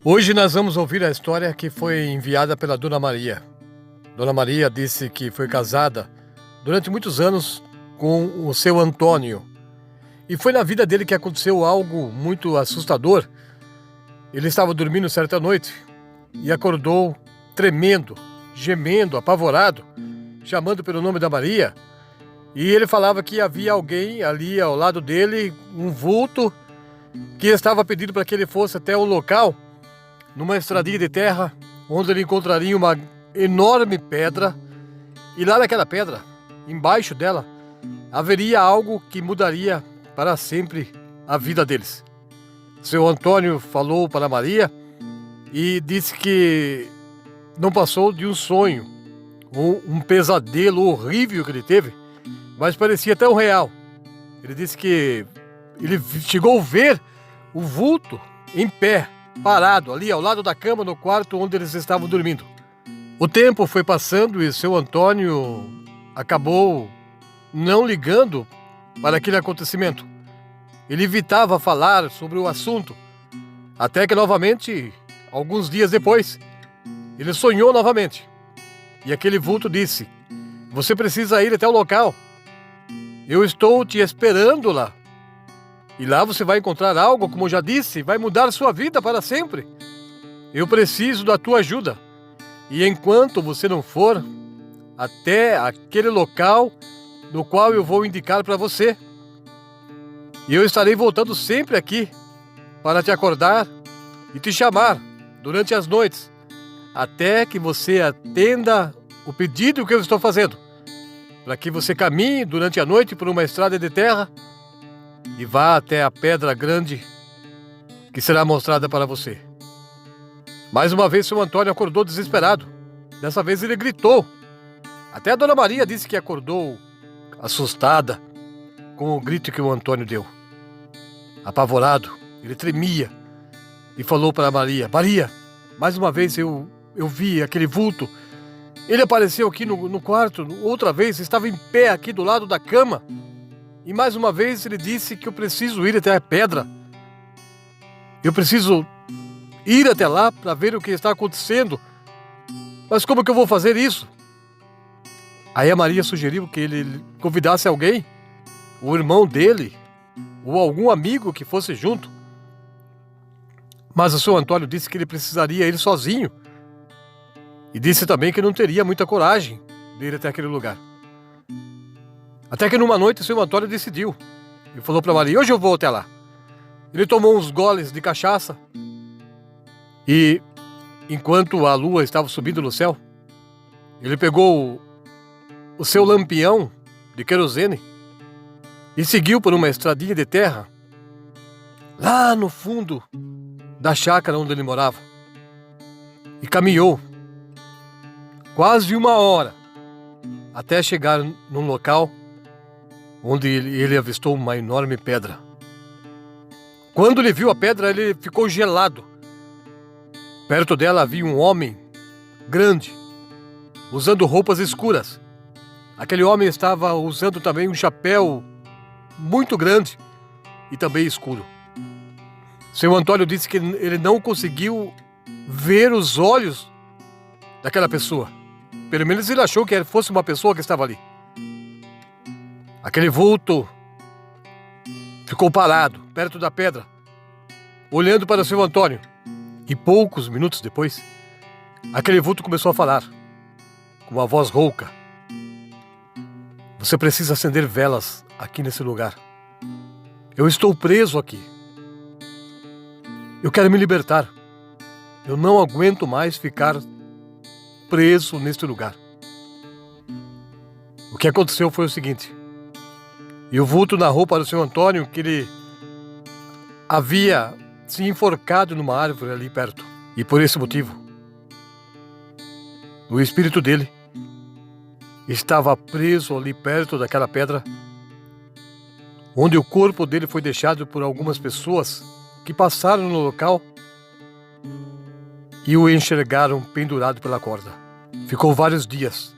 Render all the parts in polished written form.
Hoje nós vamos ouvir a história que foi enviada pela Dona Maria. Dona Maria disse que foi casada durante muitos anos com o seu Antônio. E foi na vida dele que aconteceu algo muito assustador. Ele estava dormindo certa noite e acordou tremendo, gemendo, apavorado, chamando pelo nome da Maria. E ele falava que havia alguém ali ao lado dele, um vulto, que estava pedindo para que ele fosse até o local, numa estradinha de terra, onde ele encontraria uma enorme pedra, e lá naquela pedra, embaixo dela, haveria algo que mudaria para sempre a vida deles. Seu Antônio falou para Maria e disse que não passou de um sonho, um pesadelo horrível que ele teve, mas parecia tão real. Ele disse que ele chegou a ver o vulto em pé, parado ali ao lado da cama no quarto onde eles estavam dormindo. O tempo foi passando e seu Antônio acabou não ligando para aquele acontecimento. Ele evitava falar sobre o assunto, até que novamente, alguns dias depois, ele sonhou novamente. E aquele vulto disse: "Você precisa ir até o local. Eu estou te esperando lá. E lá você vai encontrar algo, como eu já disse, vai mudar sua vida para sempre. Eu preciso da tua ajuda. E enquanto você não for até aquele local no qual eu vou indicar para você, eu estarei voltando sempre aqui para te acordar e te chamar durante as noites, até que você atenda o pedido que eu estou fazendo, para que você caminhe durante a noite por uma estrada de terra e vá até a pedra grande que será mostrada para você." Mais uma vez, seu Antônio acordou desesperado. Dessa vez ele gritou. Até a Dona Maria disse que acordou assustada com o grito que o Antônio deu. Apavorado, ele tremia e falou para Maria: "Maria, mais uma vez eu vi aquele vulto. Ele apareceu aqui no quarto, outra vez estava em pé aqui do lado da cama. E mais uma vez ele disse que eu preciso ir até a pedra. Eu preciso ir até lá para ver o que está acontecendo. Mas como que eu vou fazer isso?" Aí a Maria sugeriu que ele convidasse alguém, o irmão dele, ou algum amigo que fosse junto. Mas o seu Antônio disse que ele precisaria ir sozinho. E disse também que não teria muita coragem de ir até aquele lugar. Até que numa noite, seu Antônio decidiu. Ele falou para Maria: "Hoje eu vou até lá." Ele tomou uns goles de cachaça e, enquanto a lua estava subindo no céu, ele pegou o seu lampião de querosene e seguiu por uma estradinha de terra lá no fundo da chácara onde ele morava. E caminhou quase 1 hora até chegar num local onde ele avistou uma enorme pedra. Quando ele viu a pedra, ele ficou gelado. Perto dela havia um homem grande, usando roupas escuras. Aquele homem estava usando também um chapéu muito grande e também escuro. Seu Antônio disse que ele não conseguiu ver os olhos daquela pessoa. Pelo menos ele achou que fosse uma pessoa que estava ali. Aquele vulto ficou parado, perto da pedra, olhando para seu Antônio. E poucos minutos depois, aquele vulto começou a falar, com uma voz rouca: "Você precisa acender velas aqui nesse lugar. Eu estou preso aqui. Eu quero me libertar. Eu não aguento mais ficar preso neste lugar." O que aconteceu foi o seguinte: e o vulto narrou para o seu Antônio que ele havia se enforcado numa árvore ali perto. E por esse motivo, o espírito dele estava preso ali perto daquela pedra, onde o corpo dele foi deixado por algumas pessoas que passaram no local e o enxergaram pendurado pela corda. Ficou vários dias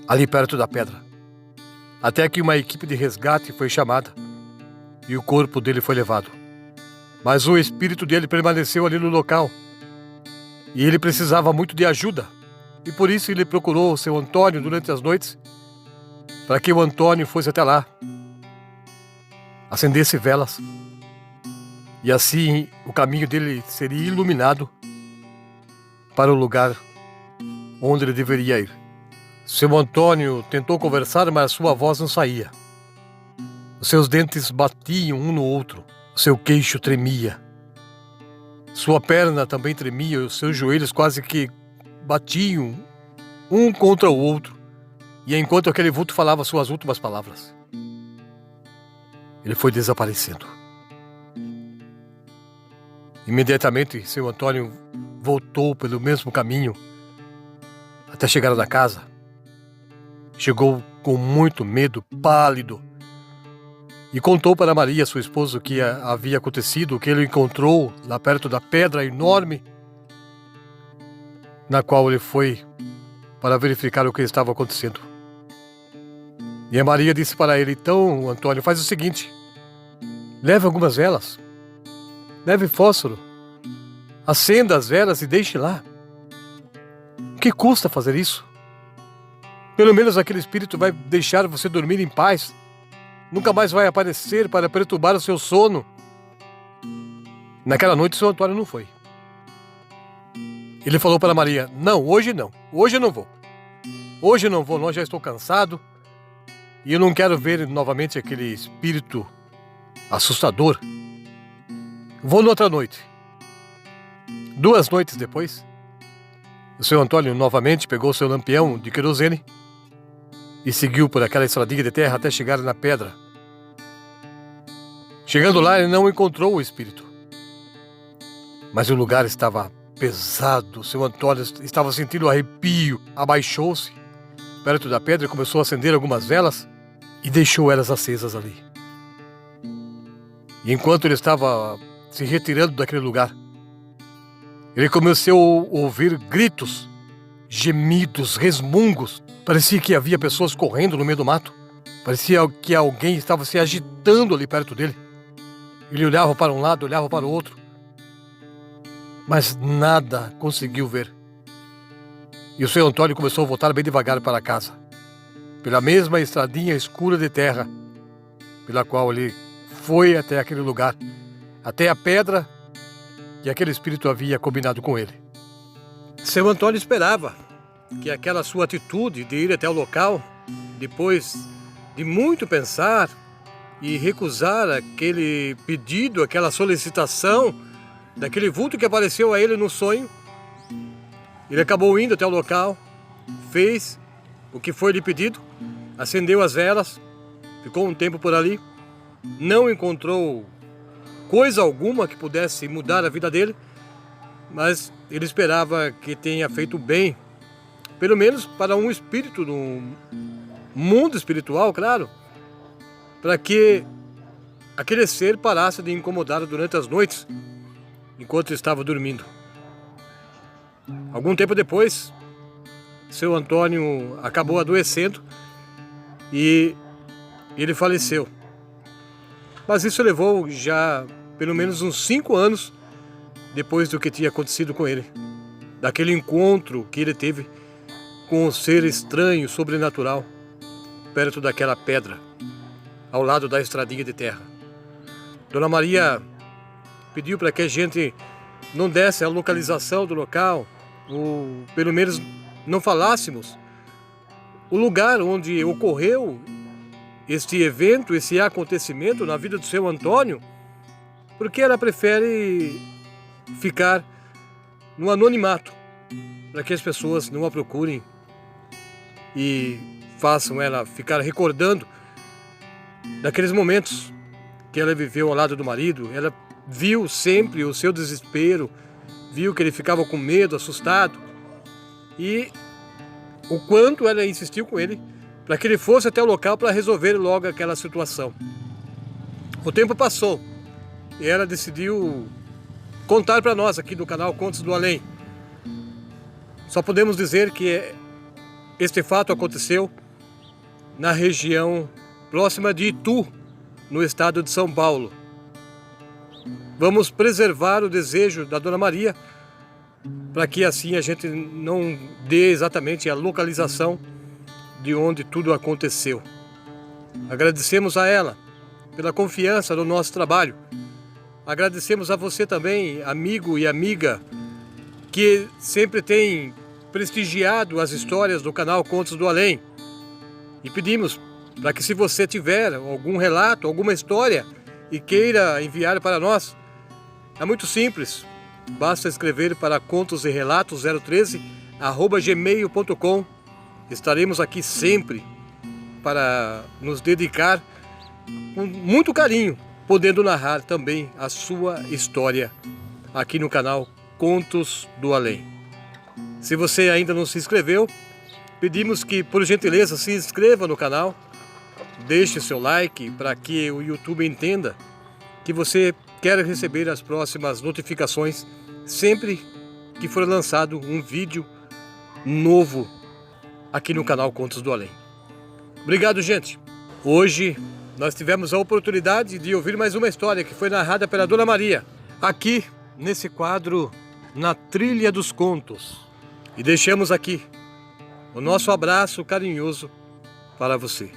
ali perto da pedra. até que uma equipe de resgate foi chamada e o corpo dele foi levado. Mas o espírito dele permaneceu ali no local e ele precisava muito de ajuda. E por isso ele procurou o seu Antônio durante as noites, para que o Antônio fosse até lá, acendesse velas, e assim o caminho dele seria iluminado para o lugar onde ele deveria ir. Seu Antônio tentou conversar, mas sua voz não saía. Os seus dentes batiam um no outro, o seu queixo tremia. Sua perna também tremia, os seus joelhos quase que batiam um contra o outro, e enquanto aquele vulto falava suas últimas palavras, ele foi desaparecendo. Imediatamente, seu Antônio voltou pelo mesmo caminho até chegar na casa. Chegou com muito medo, pálido, e contou para Maria, sua esposa, o que havia acontecido, o que ele encontrou lá perto da pedra enorme na qual ele foi para verificar o que estava acontecendo. E a Maria disse para ele: então, Antônio, faz o seguinte, leve algumas velas, leve fósforo, acenda as velas e deixe lá. O que custa fazer isso? Pelo menos aquele espírito vai deixar você dormir em paz. Nunca mais vai aparecer para perturbar o seu sono. Naquela noite, seu Antônio não foi. Ele falou para Maria: não, hoje não vou. Hoje não vou, não, já estou cansado. E eu não quero ver novamente aquele espírito assustador. Vou noutra noite. 2 noites depois, o seu Antônio novamente pegou seu lampião de querosene e seguiu por aquela estradinha de terra até chegar na pedra. Chegando lá, ele não encontrou o espírito. Mas o lugar estava pesado. Seu Antônio estava sentindo arrepio. Abaixou-se perto da pedra e começou a acender algumas velas e deixou elas acesas ali. E enquanto ele estava se retirando daquele lugar, ele começou a ouvir gritos, gemidos, resmungos. Parecia que havia pessoas correndo no meio do mato. Parecia que alguém estava se agitando ali perto dele. Ele olhava para um lado, olhava para o outro, mas nada conseguiu ver. E o seu Antônio começou a voltar bem devagar para casa, pela mesma estradinha escura de terra, pela qual ele foi até aquele lugar, até a pedra que aquele espírito havia combinado com ele. Seu Antônio esperava que aquela sua atitude de ir até o local, depois de muito pensar e recusar aquele pedido, aquela solicitação daquele vulto que apareceu a ele no sonho, ele acabou indo até o local, fez o que foi lhe pedido, acendeu as velas, ficou um tempo por ali, não encontrou coisa alguma que pudesse mudar a vida dele, mas ele esperava que tenha feito bem, pelo menos para um espírito no mundo espiritual, claro, para que aquele ser parasse de incomodar durante as noites, enquanto estava dormindo. Algum tempo depois, seu Antônio acabou adoecendo e ele faleceu. Mas isso levou já pelo menos uns 5 anos depois do que tinha acontecido com ele, daquele encontro que ele teve com um ser estranho, sobrenatural, perto daquela pedra, ao lado da estradinha de terra. Dona Maria pediu para que a gente não desse a localização do local, ou pelo menos não falássemos o lugar onde ocorreu este evento, esse acontecimento na vida do seu Antônio, porque ela prefere ficar no anonimato, para que as pessoas não a procurem e façam ela ficar recordando daqueles momentos que ela viveu ao lado do marido. Ela viu sempre o seu desespero, viu que ele ficava com medo, assustado, e o quanto ela insistiu com ele para que ele fosse até o local para resolver logo aquela situação. O tempo passou e ela decidiu contar para nós aqui do canal Contos do Além. Só podemos dizer que este fato aconteceu na região próxima de Itu, no estado de São Paulo. Vamos preservar o desejo da Dona Maria, para que assim a gente não dê exatamente a localização de onde tudo aconteceu. Agradecemos a ela pela confiança no nosso trabalho. Agradecemos a você também, amigo e amiga, que sempre tem prestigiado as histórias do canal Contos do Além. E pedimos para que, se você tiver algum relato, alguma história e queira enviar para nós, é muito simples. Basta escrever para contosrelatos013@gmail.com. Estaremos aqui sempre para nos dedicar com muito carinho, podendo narrar também a sua história aqui no canal Contos do Além. Se você ainda não se inscreveu, pedimos que, por gentileza, se inscreva no canal, deixe seu like para que o YouTube entenda que você quer receber as próximas notificações sempre que for lançado um vídeo novo aqui no canal Contos do Além. Obrigado, gente! Hoje nós tivemos a oportunidade de ouvir mais uma história que foi narrada pela Dona Maria, aqui nesse quadro Na Trilha dos Contos. E deixamos aqui o nosso abraço carinhoso para você.